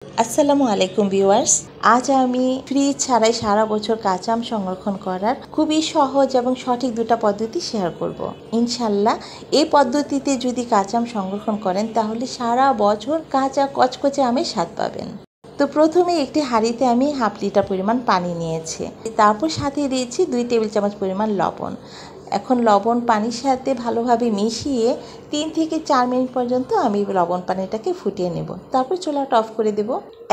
আসসালামু আলাইকুম ভিউয়ার্স। আজ আমি ফ্রিজ ছাড়াই সারা বছর কাঁচা আম সংরক্ষণ করার খুবই সহজ এবং সঠিক দুটো পদ্ধতি শেয়ার করব। ইনশাল্লাহ এই পদ্ধতিতে যদি কাঁচা আম সংরক্ষণ করেন তাহলে সারা বছর কাঁচা কচকচে আমের স্বাদ পাবেন। তো প্রথমে একটি হাঁড়িতে আমি হাফ লিটার পরিমাণ পানি নিয়েছি, তারপর সাথে দিয়েছি 2 টেবিল চামচ পরিমাণ লবণ। এখন লবণ পানির সাথে ভালোভাবে মিশিয়ে 3 থেকে 4 মিনিট পর্যন্ত আমি লবণ পানিটাকে ফুটিয়ে নেব, তারপর চুলাটা অফ করে দেব।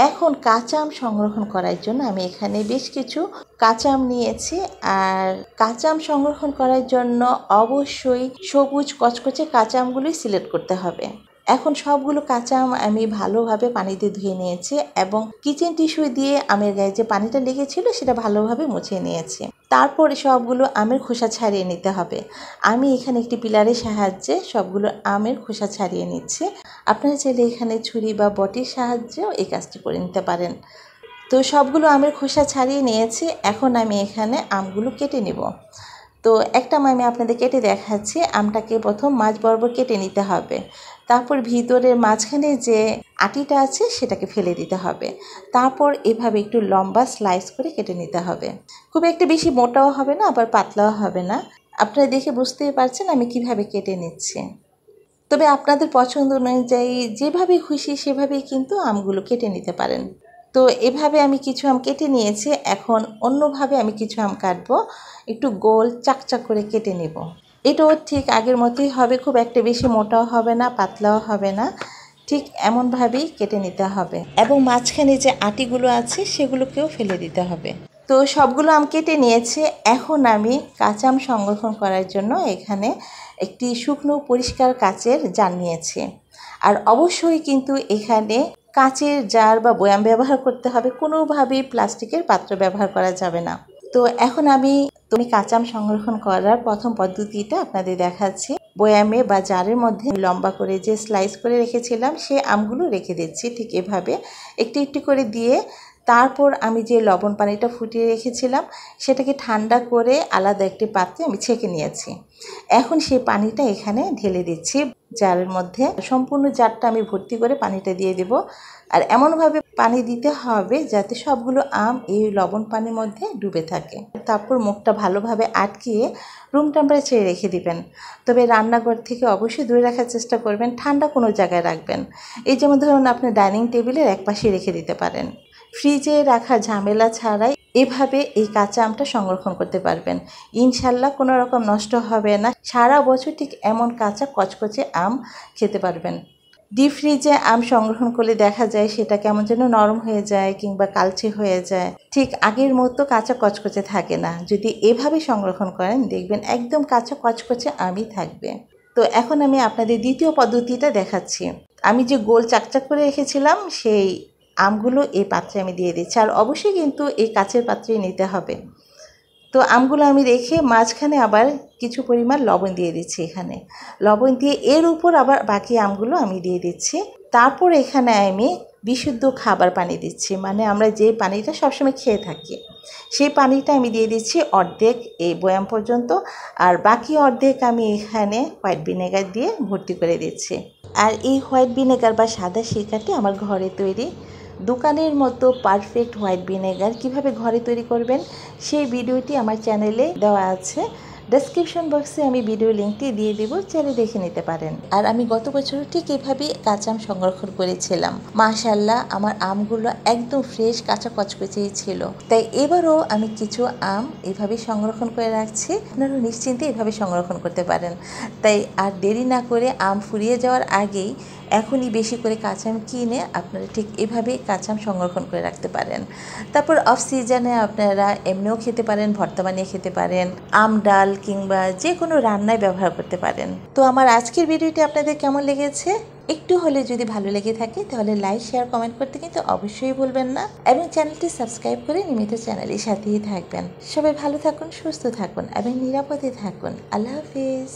এখন কাঁচা আম সংরক্ষণ করার জন্য আমি এখানে বেশ কিছু কাঁচা আম নিয়েছি। আর কাঁচা আম সংরক্ষণ করার জন্য অবশ্যই সবুজ কচকচে কাঁচা আমগুলোই সিলেক্ট করতে হবে। এখন সবগুলো কাঁচা আম আমি ভালোভাবে পানিতে ধুয়ে নিয়েছি এবং কিচেন টিস্যু দিয়ে আমের গায়ে যে পানিটা লেগেছিল সেটা ভালোভাবে মুছে নিয়েছি। তারপরে সবগুলো আমের খোসা ছাড়িয়ে নিতে হবে। আমি এখানে একটি পিলারের সাহায্যে সবগুলো আমের খোসা ছাড়িয়ে নিচ্ছি। আপনারা চাইলে এখানে ছুরি বা বটির সাহায্যেও এই কাজটি করে নিতে পারেন। তো সবগুলো আমের খোসা ছাড়িয়ে নিয়েছি। এখন আমি এখানে আমগুলো কেটে নেব। তো একটা আমি আপনাদের কেটে দেখাচ্ছি। আমটাকে প্রথম মাঝ বরাবর কেটে নিতে হবে, তারপর ভিতরের মাঝখানে যে আটিটা আছে সেটাকে ফেলে দিতে হবে। তারপর এভাবে একটু লম্বা স্লাইস করে কেটে নিতে হবে। খুব একটা বেশি মোটাও হবে না, আবার পাতলাও হবে না। আপনারা দেখে বুঝতেই পারছেন আমি কিভাবে কেটে নিচ্ছি। তবে আপনাদের পছন্দ অনুযায়ী যেভাবে খুশি সেভাবেই কিন্তু আমগুলো কেটে নিতে পারেন। তো এভাবে আমি কিছু আম কেটে নিয়েছি। এখন অন্যভাবে আমি কিছু আম কাটবো, একটু গোল চাকচাক করে কেটে নেব। এটাও ঠিক আগের মতোই হবে, খুব একটা বেশি মোটাও হবে না, পাতলাও হবে না, ঠিক এমনভাবেই কেটে নিতে হবে। এবং মাঝখানে যে আটিগুলো আছে সেগুলোকেও ফেলে দিতে হবে। তো সবগুলো আম কেটে নিয়েছি। এখন আমি কাঁচা আম সংরক্ষণ করার জন্য এখানে একটি শুকনো পরিষ্কার কাচের জার নিয়েছি। আর অবশ্যই কিন্তু এখানে কাচের জার বা বয়াম ব্যবহার করতে হবে, কোনোভাবেই প্লাস্টিকের পাত্র ব্যবহার করা যাবে না। তো এখন আমি কাঁচা আম সংরক্ষণ করার প্রথম পদ্ধতিটা আপনাদের দেখাচ্ছি। বয়ামে বা জারের মধ্যে লম্বা করে যে স্লাইস করে রেখেছিলাম সে আমগুলো রেখে দিচ্ছি ঠিক এভাবে একটু একটু করে দিয়ে। তারপর আমি যে লবণ পানিটা ফুটিয়ে রেখেছিলাম সেটাকে ঠান্ডা করে আলাদা একটি পাত্রে আমি ছেঁকে নিয়েছি। এখন সেই পানিটা এখানে ঢেলে দিচ্ছি জারের মধ্যে। সম্পূর্ণ জারটা আমি ভর্তি করে পানিটা দিয়ে দেব। আর এমনভাবে পানি দিতে হবে যাতে সবগুলো আম এই লবণ পানির মধ্যে ডুবে থাকে। তারপর মুখটা ভালোভাবে আটকিয়ে রুম টেম্পারেচারে রেখে দিবেন। তবে রান্নাঘর থেকে অবশ্যই দূরে রাখার চেষ্টা করবেন, ঠান্ডা কোনো জায়গায় রাখবেন। এই যেমন ধরুন আপনি ডাইনিং টেবিলের এক পাশে রেখে দিতে পারেন। ফ্রিজে রাখা ঝামেলা ছাড়াই এভাবে এই কাঁচা আমটা সংরক্ষণ করতে পারবেন। ইনশাল্লাহ কোনো রকম নষ্ট হবে না, সারা বছর ঠিক এমন কাঁচা কচকচে আম খেতে পারবেন। ডিপ ফ্রিজে আম সংরক্ষণ করলে দেখা যায় সেটা কেমন যেন নরম হয়ে যায় কিংবা কালচে হয়ে যায়, ঠিক আগের মতো কাঁচা কচকচে থাকে না। যদি এভাবে সংরক্ষণ করেন দেখবেন একদম কাঁচা কচকচে আমই থাকবে। তো এখন আমি আপনাদের দ্বিতীয় পদ্ধতিটা দেখাচ্ছি। আমি যে গোল চাকচাক করে রেখেছিলাম সেই আমগুলো এই পাত্রে আমি দিয়ে দিচ্ছি। আর অবশ্যই কিন্তু এই কাচের পাত্রেই নিতে হবে। তো আমগুলো আমি রেখে মাঝখানে আবার কিছু পরিমাণ লবণ দিয়ে দিচ্ছি। এখানে লবণ দিয়ে এর উপর আবার বাকি আমগুলো আমি দিয়ে দিচ্ছি। তারপর এখানে আমি বিশুদ্ধ খাবার পানি দিচ্ছি, মানে আমরা যে পানিটা সবসময় খেয়ে থাকি সেই পানিটা আমি দিয়ে দিচ্ছি অর্ধেক এই বয়াম পর্যন্ত। আর বাকি অর্ধেক আমি এখানে হোয়াইট ভিনেগার দিয়ে ভর্তি করে দিচ্ছি। আর এই হোয়াইট ভিনেগার বা সাদা সিরকাটি আমার ঘরে তৈরি। দোকানের মতো পারফেক্ট হোয়াইট ভিনেগার কিভাবে ঘরে তৈরি করবেন সেই ভিডিওটি আমার চ্যানেলে দেওয়া আছে। ডেসক্রিপশন বক্সে আমি ভিডিও লিঙ্কটি দিয়ে দেব, চাইলে দেখে নিতে পারেন। আর আমি গত বছর ঠিক এভাবেই কাঁচা আম সংরক্ষণ করেছিলাম। মাশাআল্লাহ আমার আমগুলো একদম ফ্রেশ কাঁচা কচকচেই ছিল। তাই এবারও আমি কিছু আম এভাবে সংরক্ষণ করে রাখছি। আপনারা নিশ্চিন্তে এভাবে সংরক্ষণ করতে পারেন। তাই আর দেরি না করে আম ফুরিয়ে যাওয়ার আগেই এখনই বেশি করে কাঁচা আম কিনে আপনারা ঠিক এভাবে কাঁচা আম সংরক্ষণ করে রাখতে পারেন। তারপর অফ সিজনে আপনারা এমনিও খেতে পারেন, ভর্তা বানিয়ে খেতে পারেন, আম ডাল কিংবা যে কোনো রান্নায় ব্যবহার করতে পারেন। তো আমার আজকের ভিডিওটি আপনাদের কেমন লেগেছে? একটু হলে যদি ভালো লেগে থাকে তাহলে লাইক শেয়ার কমেন্ট করতে কিন্তু অবশ্যই ভুলবেন না, এবং চ্যানেলটি সাবস্ক্রাইব করে নিয়মিত চ্যানেলের সাথেই থাকবেন। সবাই ভালো থাকুন, সুস্থ থাকুন এবং নিরাপদে থাকুন। আল্লাহ হাফিজ।